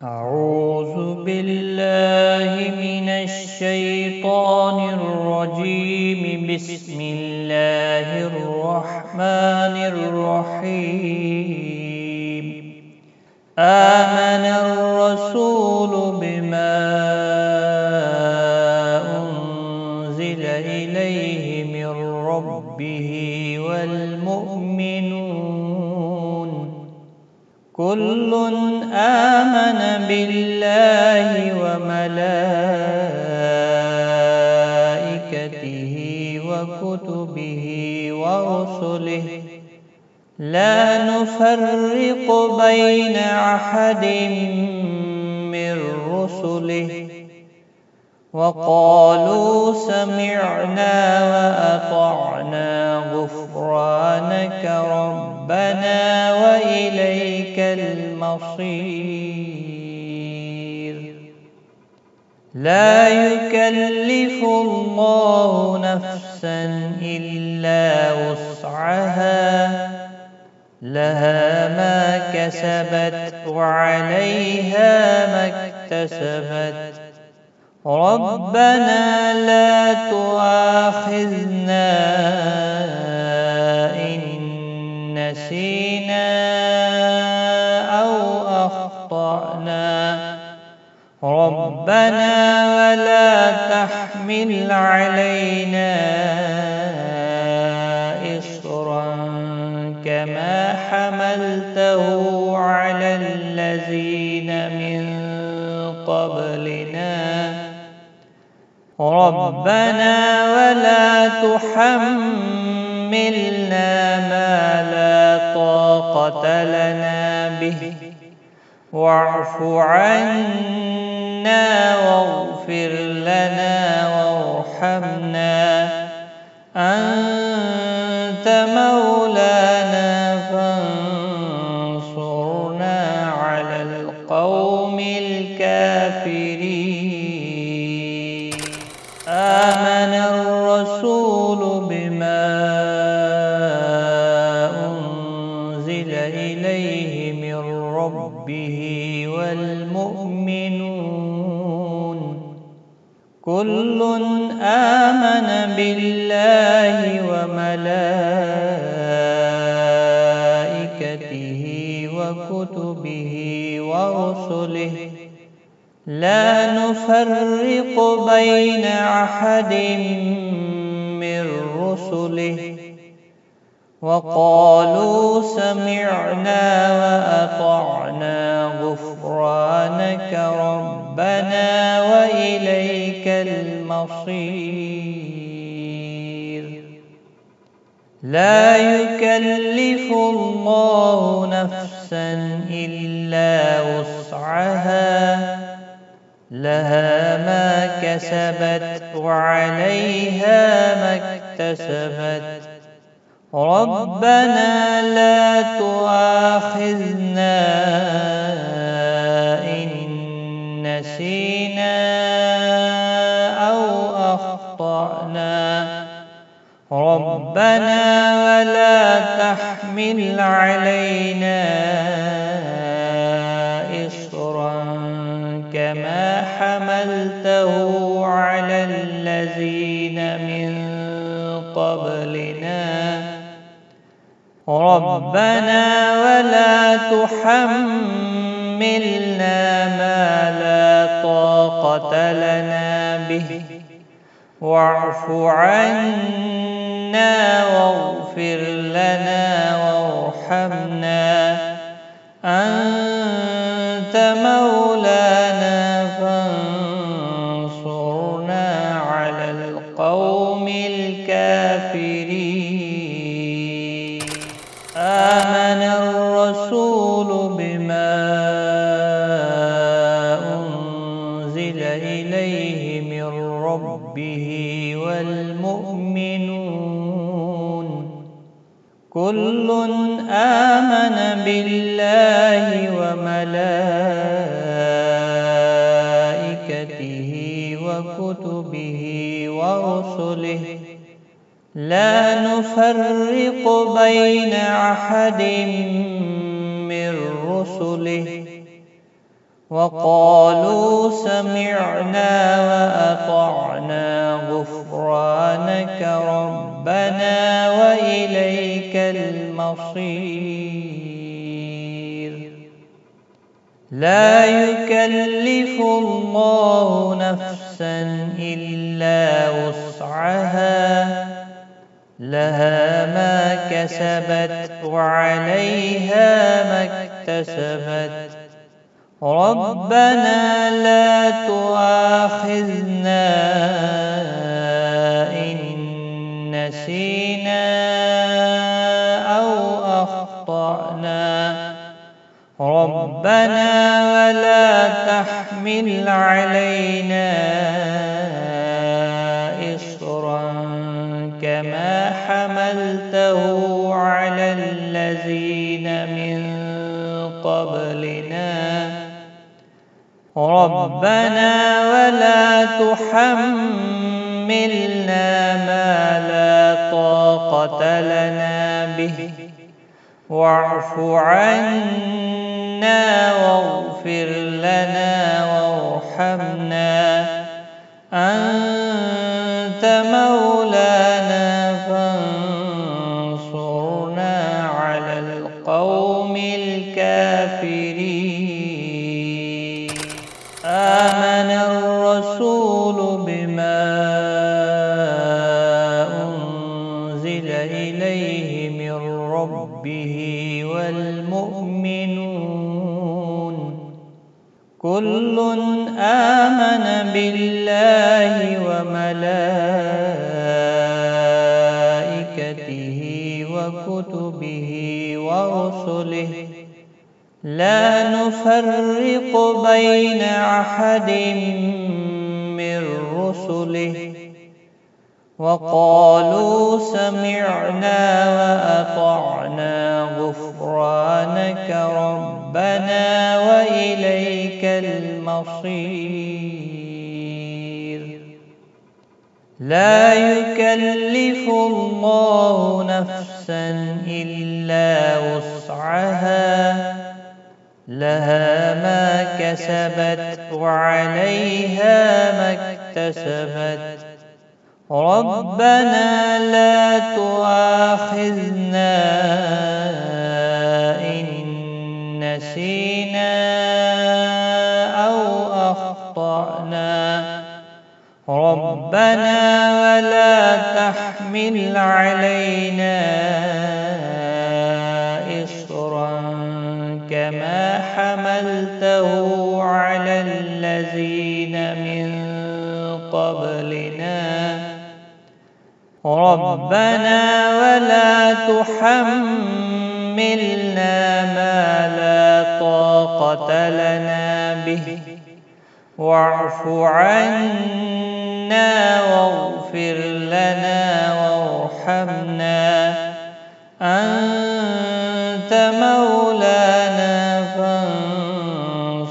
أعوذ بالله من الشيطان الرجيم. بسم الله الرحمن الرحيم. آمن الرسول بما أنزل إليه من ربه والمؤمنون كل آمن بالله وملائكته وكتبه ورسله لا نفرق بين أحد من رسله وقالوا سمعنا وأطعنا غفرانك ربنا وإليك المصير. لا يكلف الله نفسا إلا وسعها، لها ما كسبت وعليها ما اكتسبت. ربنا لا تؤاخذنا إن نسينا أو أخطأنا. ربنا ولا تحمل علينا إصرا كما حملته على الذين من قبلنا. ربنا ولا تحملنا ما لا طاقة لنا به واعف عنا واغفر لنا وارحمنا أنت مولانا فانصرنا على القوم الكافرين. آمن الرسول بما أنزل إليه من ربه والمؤمنون كل آمن بالله وملائكته وكتبه ورسله لا نفرق بين أحد من رسله وقالوا سمعنا وأطعنا غفرانك ربنا وإليك المصير. لا يكلف الله نفسا إلا وسعها، لها ما كسبت وعليها ما اكتسبت. ربنا لا تؤاخذنا إن نسينا أو أخطأنا. ربنا ولا تحمل علينا إصرا كما حملته على الذين من قبلنا. ربنا ولا تحملنا ما لا طاقة لنا به واعف عنا واغفر لنا وارحمنا أنت مولانا فانصرنا على القوم الكافرين. آمن الرسول بما أنزل إليه من ربه والمؤمنون كل آمن بالله وملائكته وكتبه ورسله لا نفرق بين أحد من رسله وقالوا سمعنا وأطعنا غفرانك ربنا وإليك المصير. لا يكلف الله نفسا إلا وسعها، لها ما كسبت وعليها ما اكتسبت. ربنا لا تؤاخذنا إن نسينا أو أخطأنا. ربنا ولا تحمل علينا إصرا كما حملته على الذين من قبلنا. ربنا ولا تحملنا ما لا طاقة لنا به، واعف عنا واغفر لنا وارحمنا، أنت مولانا فانصرنا على القوم الكافرين. آمن الرسول بما أنزل إليه من ربه والمؤمنون كل آمن بالله وملائكته وكتبه ورسله لا نفرق بين أحد من رسله، وقالوا سمعنا وأطعنا غفرانك ربنا وإليك المصير. لا يكلف الله نفسا إلا وسعها، لها ما كسبت وعليها ما اكتسبت. ربنا لا تؤاخذنا إن نسينا أو أخطأنا. ربنا ولا تحمل علينا إصرا كما حملته على الذين من قبلنا. ربنا ولا تحملنا ما لا طاقة لنا به، واعف عنا واغفر لنا وارحمنا، أنت مولانا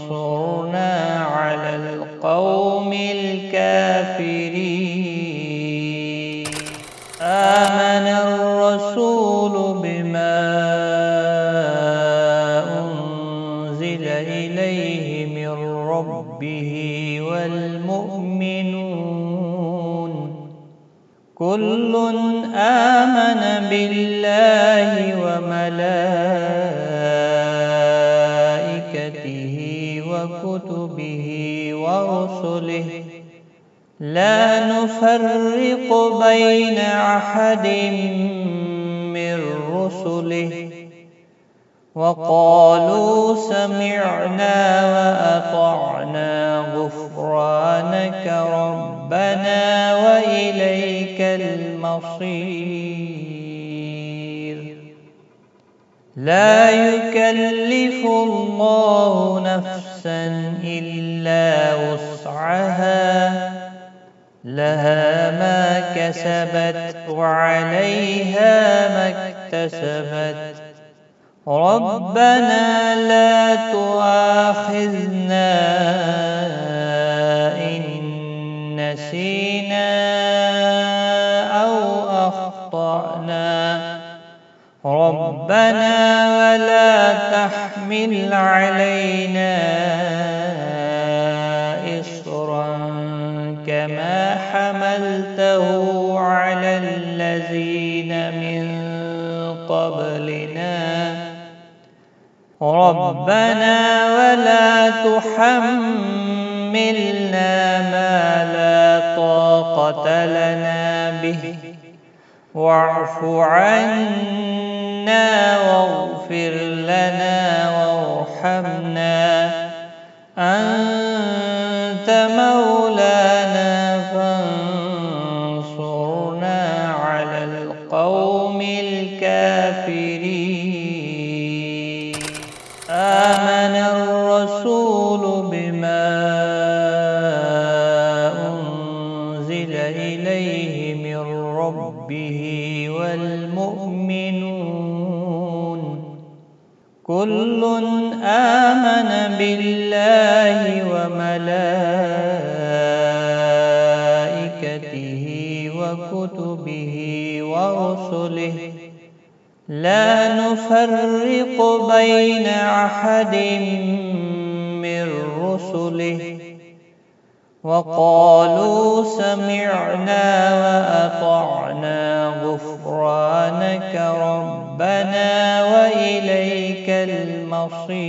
فانصرنا على القوم الكافرين. آمن الرسول بما أنزل إليه من ربه والمؤمنون كل آمن بالله وملائكته وكتبه ورسله لا نفرق بين أحد من رسله، وقالوا سمعنا وأطعنا غفرانك ربنا وإليك المصير. لا يكلف الله نفسا إلا وسعها، لها ما كسبت وعليها ما اكتسبت. ربنا لا تؤاخذنا إن نسينا أو أخطأنا. ربنا ولا تحمل علينا حملته على الذين من قبلنا ربنا ولا تحملنا ما لا طاقة لنا به واعف عنا واغفر لنا وارحمنا أنت مولانا فانصرنا على القوم الكافرين. آمن الرسول بما أنزل إليه من ربه والمؤمنون كل آمن بالله وملائكته وكتبه ورسله لا نفرق بين أحد من رسله وقالوا سمعنا وأطعنا غفرانك ربنا وإليك المصير.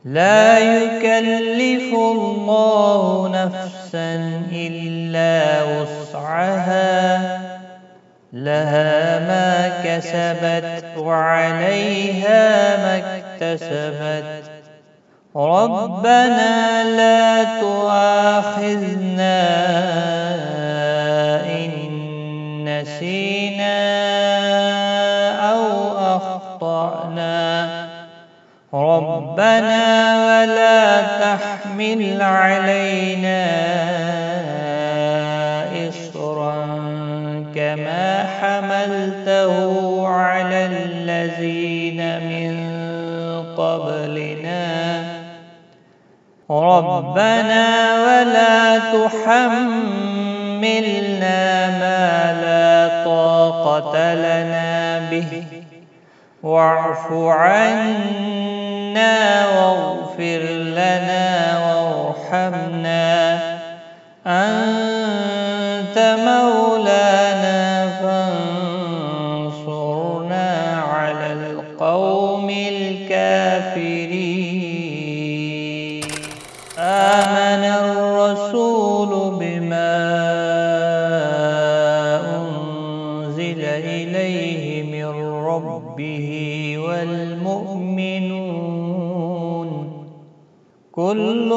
لا يكلف الله نفسا إلا وسعها لها ما كسبت وعليها ما اكتسبت ربنا لا تؤاخذنا إن نسينا أو أخطأنا ربنا ولا تحمل علينا إصرا كما حملته على الذين من قبلنا ربنا ولا تحملنا ما لا طاقة لنا به واعف عنا واغفر لنا وارحمنا أنت مولانا فانصرنا على القوم الكافرين. آمن الرسول بما أنزل إليه من ربه والمؤمنون كل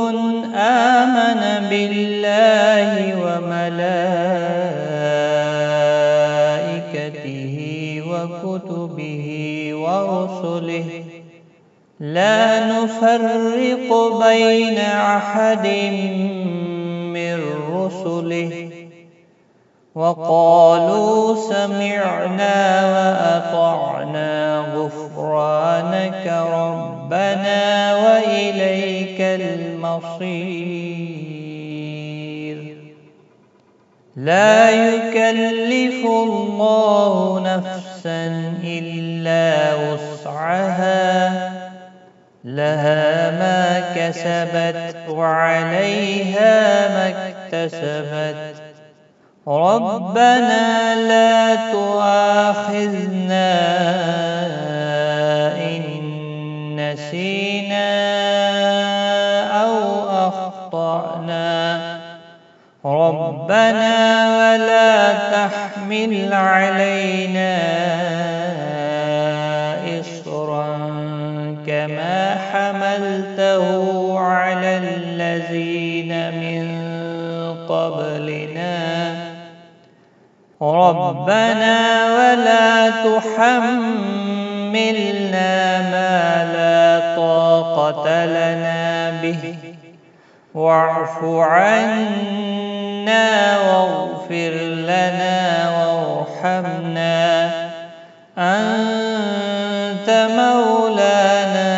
آمن بالله وملائكته وكتبه ورسله لا نفرق بين أحد من رسله وقالوا سمعنا وأطعنا غفرانك ربنا وإليك المصير. لا يكلف الله نفسا إلا وسعها لها ما كسبت وعليها ما اكتسبت ربنا لا تؤاخذنا إن نسينا أو أخطأنا ربنا ولا تحمل علينا إصرا كما حملته على الذين من قبلنا ربنا ولا تحملنا ما لا طاقة لنا به واعف عنا واغفر لنا وارحمنا أنت مولانا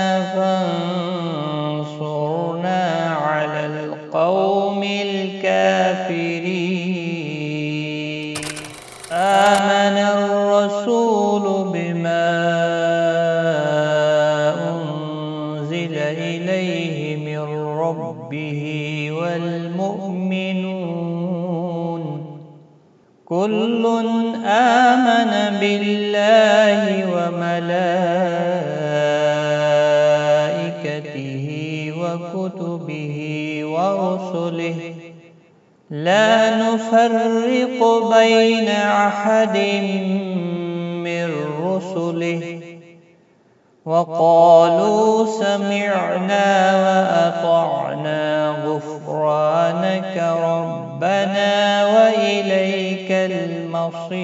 فانصرنا على القوم الكافرين. آمن الرسول بما أنزل إليه من ربه والمؤمنون كل آمن بالله وملائكته وكتبه ورسله لا نفرق بين أحد من رسله وقالوا سمعنا وأطعنا غفرانك ربنا وإليك المصير.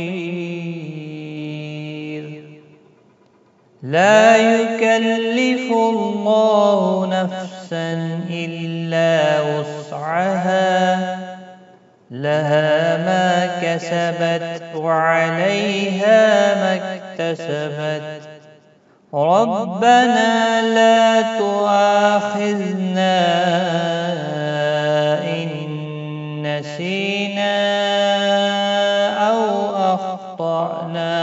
لا يكلف الله نفسا إلا وسعها لها ما كسبت وعليها ما اكتسبت ربنا لا تؤاخذنا إن نسينا أو أخطأنا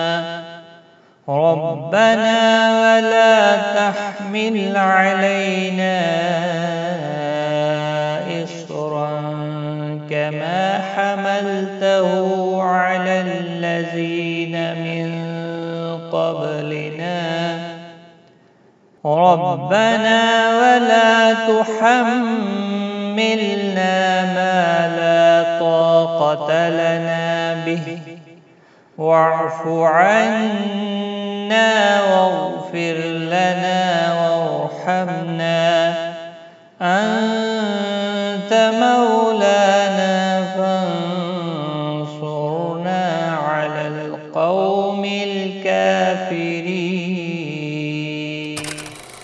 ربنا ولا تحمل علينا إصرا كما حملته على الذين من قبلنا ربنا ولا تحملنا ما لا طاقة لنا به واعف عنا واغفر لنا وارحمنا أنت مولانا فانصرنا على القوم الكافرين.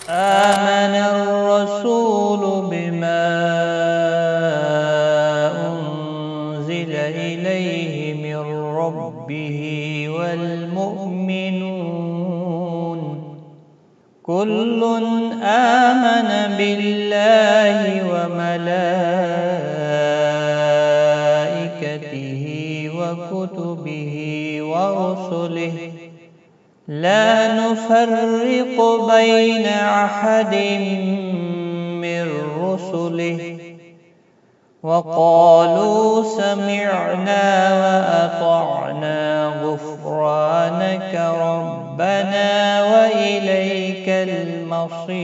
آمن الرسول بما أنزل إليه من ربه والمؤمنون كل آمن بالله وملائكته وكتبه ورسله لا نفرق بين أحد من رسله وقالوا سمعنا وأطعنا غفرانك ربنا وإليك المصير.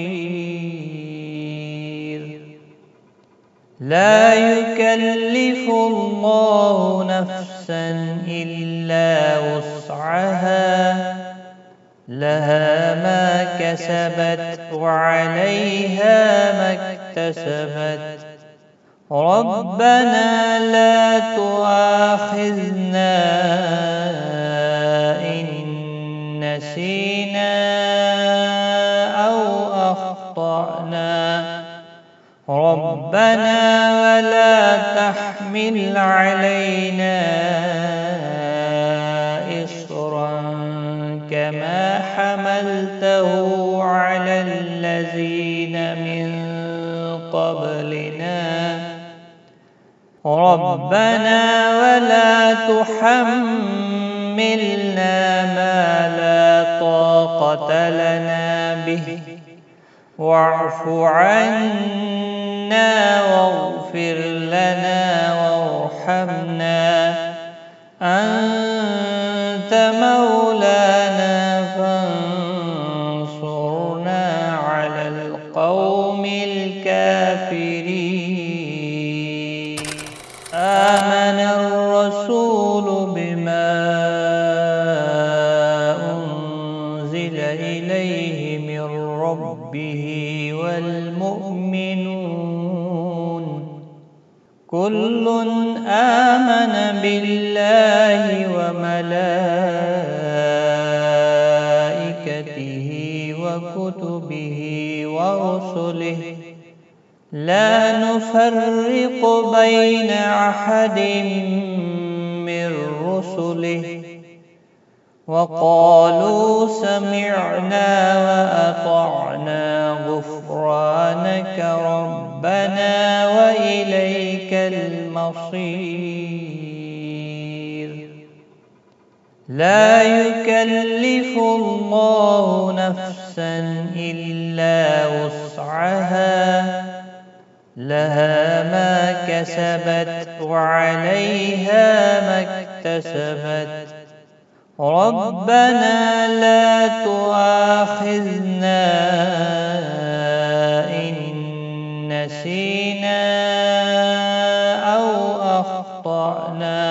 لا يكلف الله نفسا إلا وسعها لها ما كسبت وعليها ما اكتسبت ربنا لا تؤاخذنا إن نسينا أو أخطأنا ربنا ولا تحمل علينا إصرا كما حملته على الذين من قبلنا ربنا ولا تحملنا ما لا طاقة لنا به واعف عنا واغفر لنا وارحمنا أنت مولانا فانصرنا على القوم الكافرين. آمن الرسول بما أنزل إليه من ربه والمؤمنون كل آمن بالله وملائكته وكتبه ورسله لا نفرق بين أحد من رسله وقالوا سمعنا وأطعنا غفرانك ربنا وإليك المصير. لا يكلف الله نفسا إلا وسعها لها ما كسبت وعليها ما اكتسبت. ربنا لا تؤاخذنا إن نسينا أو أخطأنا.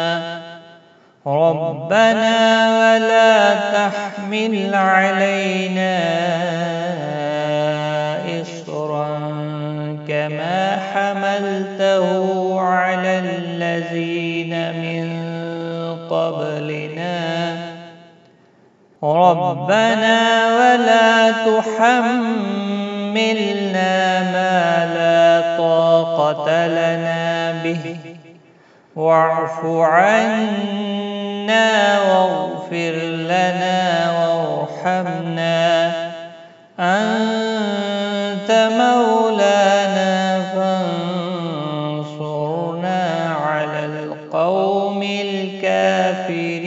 ربنا ولا تحمل علينا إصرا كما حملته على الذين من قبلنا. ربنا ولا تحملنا ما لا طاقة لنا به واعف عنا واغفر لنا وارحمنا أنت مولانا فانصرنا على القوم الكافرين.